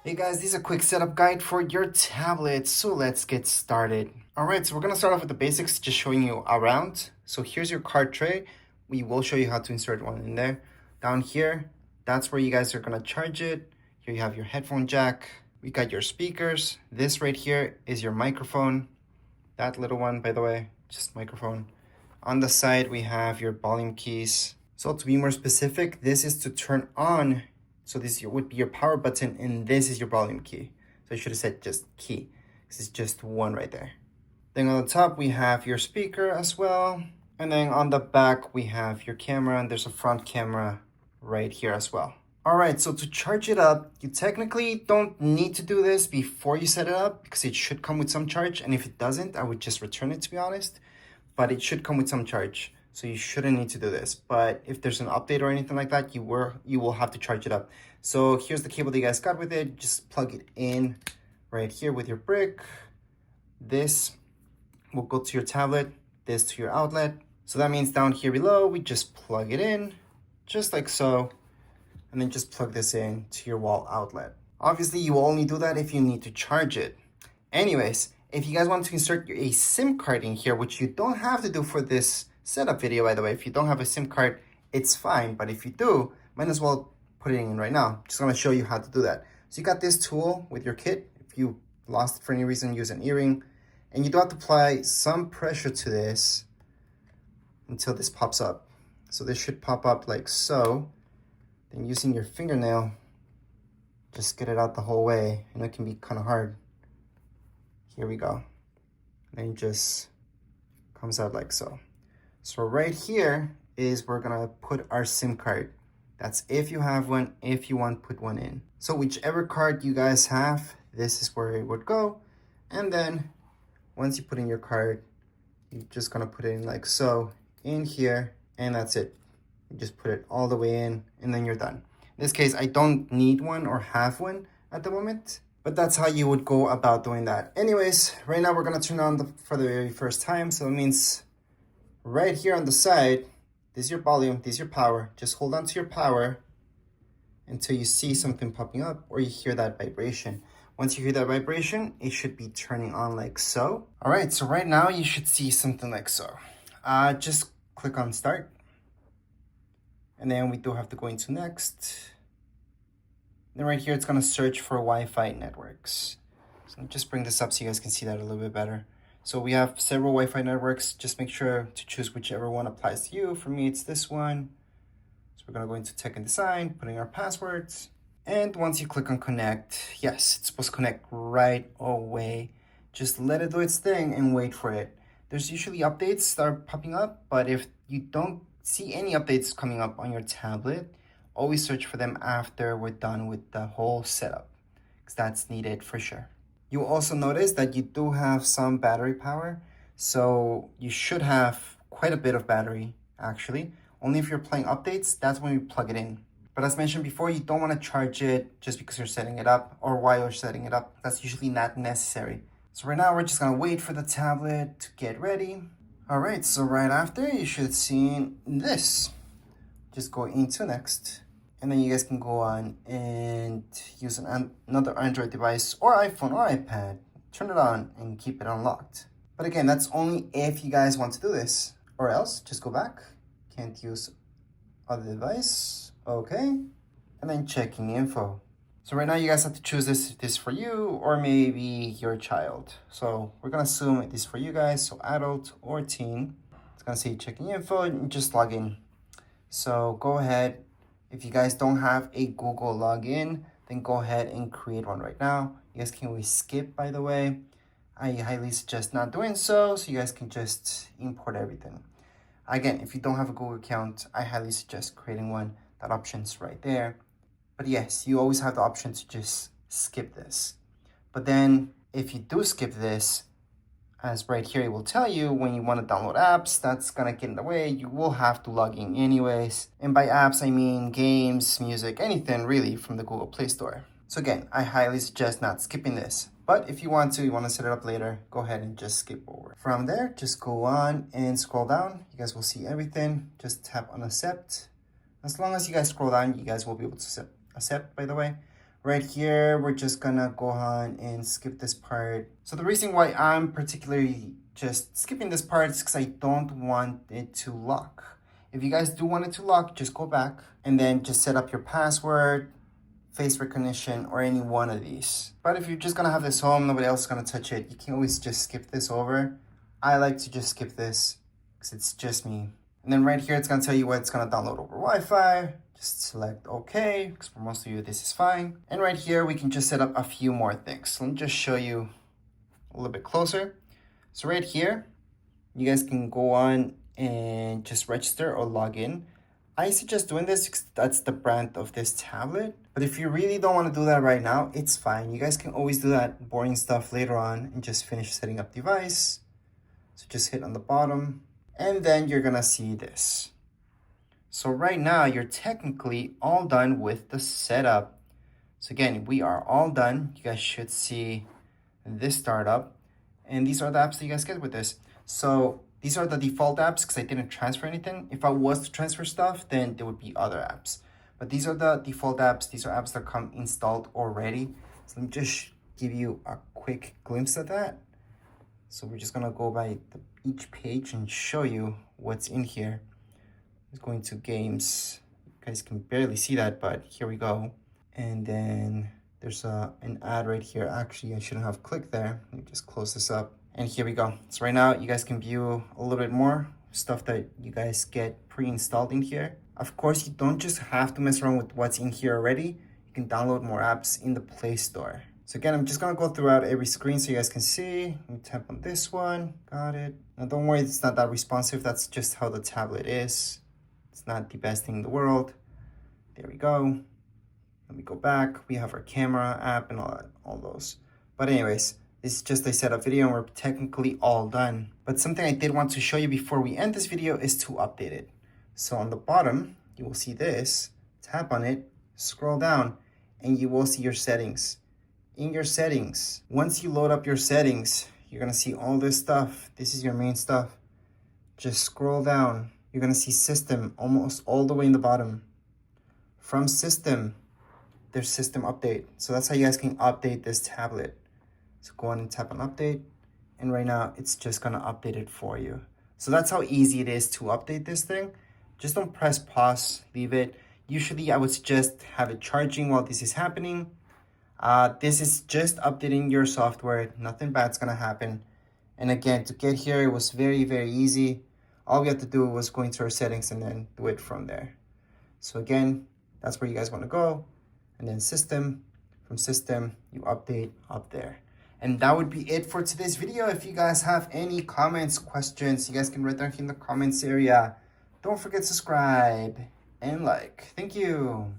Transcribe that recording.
Hey guys, this is a quick setup guide for your tablet, so let's get started. Alright, so we're gonna start off with the basics, just showing you around. So here's your card tray. We will show you how to insert one in there. Down here, that's where you guys are gonna charge it. Here you have your headphone jack. We got your speakers. This right here is your microphone. That little one, by the way, just microphone. On the side, we have your volume keys. So to be more specific, this is to turn on. So this would be your power button, and this is your volume key. So I should have said just key. This is just one right there. Then on the top, we have your speaker as well. And then on the back, we have your camera, and there's a front camera right here as well. All right, so to charge it up, you technically don't need to do this before you set it up because it should come with some charge. And if it doesn't, I would just return it, to be honest. But it should come with some charge. So you shouldn't need to do this. But if there's an update or anything like that, you will have to charge it up. So here's the cable that you guys got with it. Just plug it in right here with your brick. This will go to your tablet, this to your outlet. So that means down here below, we just plug it in, just like so. And then just plug this in to your wall outlet. Obviously, you will only do that if you need to charge it. Anyways, if you guys want to insert a SIM card in here, which you don't have to do for this setup video, by the way. If you don't have a SIM card, it's fine. But if you do, might as well put it in right now. Just gonna show you how to do that. So you got this tool with your kit. If you lost it for any reason, use an earring. And you do have to apply some pressure to this until this pops up. So this should pop up like so. Then using your fingernail, just get it out the whole way. And it can be kind of hard. Here we go. And it just comes out like so. So right here is we're gonna put our SIM card. That's if you have one, if you want to put one in. So whichever card you guys have, this is where it would go. And then once you put in your card, you're just gonna put it in like so, in here, and that's it. You just put it all the way in, and then you're done. In this case, I don't need one or have one at the moment, but that's how you would go about doing that. Anyways, right now we're gonna turn on for the very first time. So it means right here on the side, this is your volume, this is your power. Just hold on to your power until you see something popping up or you hear that vibration. Once you hear that vibration, it should be turning on like so. All right, so right now you should see something like so. Just click on start. And then we do have to go into next. Then right here, it's gonna search for Wi-Fi networks. So just bring this up so you guys can see that a little bit better. So we have several Wi-Fi networks. Just make sure to choose whichever one applies to you. For me, it's this one. So we're gonna go into tech and design, putting our passwords. And once you click on connect, yes, it's supposed to connect right away. Just let it do its thing and wait for it. There's usually updates that are popping up, but if you don't see any updates coming up on your tablet, always search for them after we're done with the whole setup, because that's needed for sure. You will also notice that you do have some battery power, so you should have quite a bit of battery actually. Only if you're playing updates, that's when you plug it in. But as mentioned before, you don't want to charge it just because you're setting it up or while you're setting it up. That's usually not necessary. So right now we're just gonna wait for the tablet to get ready. All right, so right after you should see this. Just go into next. And then you guys can go on and use another Android device or iPhone or iPad. Turn it on and keep it unlocked. But again, that's only if you guys want to do this. Or else, just go back. Can't use other device. Okay. And then checking info. So right now you guys have to choose this for you or maybe your child. So we're going to assume it is for you guys. So adult or teen. It's going to say checking info and just log in. So go ahead. If you guys don't have a Google login, then go ahead and create one right now. You guys can always skip, by the way. I highly suggest not doing so you guys can just import everything. Again, if you don't have a Google account, I highly suggest creating one. That option's right there. But yes, you always have the option to just skip this. But then if you do skip this, as right here, it will tell you when you want to download apps, that's going to get in the way. You will have to log in anyways. And by apps, I mean games, music, anything really from the Google Play Store. So again, I highly suggest not skipping this. But if you want to set it up later, go ahead and just skip over. From there, just go on and scroll down. You guys will see everything. Just tap on accept. As long as you guys scroll down, you guys will be able to accept, by the way. Right here, we're just gonna go on and skip this part. So the reason why I'm particularly just skipping this part is because I don't want it to lock. If you guys do want it to lock, just go back and then just set up your password, face recognition, or any one of these. But if you're just gonna have this home, nobody else is gonna touch it, you can always just skip this over. I like to just skip this because it's just me. And then right here, it's gonna tell you what it's gonna download over Wi-Fi. Just select OK, because for most of you, this is fine. And right here, we can just set up a few more things. So let me just show you a little bit closer. So right here, you guys can go on and just register or log in. I suggest doing this because that's the brand of this tablet. But if you really don't want to do that right now, it's fine. You guys can always do that boring stuff later on and just finish setting up device. So just hit on the bottom and then you're gonna see this. So right now you're technically all done with the setup. So again, we are all done. You guys should see this startup. And these are the apps that you guys get with this. So these are the default apps because I didn't transfer anything. If I was to transfer stuff, then there would be other apps. But these are the default apps. These are apps that come installed already. So let me just give you a quick glimpse of that. So we're just gonna go by each page and show you what's in here. It's going to games. You guys can barely see that, but here we go. And then there's an ad right here. Actually, I shouldn't have clicked there. Let me just close this up. And here we go. So right now, you guys can view a little bit more stuff that you guys get pre-installed in here. Of course, you don't just have to mess around with what's in here already. You can download more apps in the Play Store. So again, I'm just gonna go throughout every screen so you guys can see. Let me tap on this one. Got it. Now don't worry, it's not that responsive. That's just how the tablet is. It's not the best thing in the world. There we go. Let me go back. We have our camera app and all those. But anyways, this is just a setup video and we're technically all done. But something I did want to show you before we end this video is to update it. So on the bottom, you will see this. Tap on it, scroll down, and you will see your settings. In your settings, once you load up your settings, you're gonna see all this stuff. This is your main stuff. Just scroll down. You're gonna see system almost all the way in the bottom. From system, there's system update. So that's how you guys can update this tablet. So go on and tap on update. And right now it's just gonna update it for you. So that's how easy it is to update this thing. Just don't press pause, leave it. Usually I would suggest have it charging while this is happening. This is just updating your software. Nothing bad's gonna happen. And again, to get here, it was very, very easy. All we had to do was go into our settings and then do it from there. So again, that's where you guys wanna go. And then system, from system, you update up there. And that would be it for today's video. If you guys have any comments, questions, you guys can write down here in the comments area. Don't forget to subscribe and like. Thank you.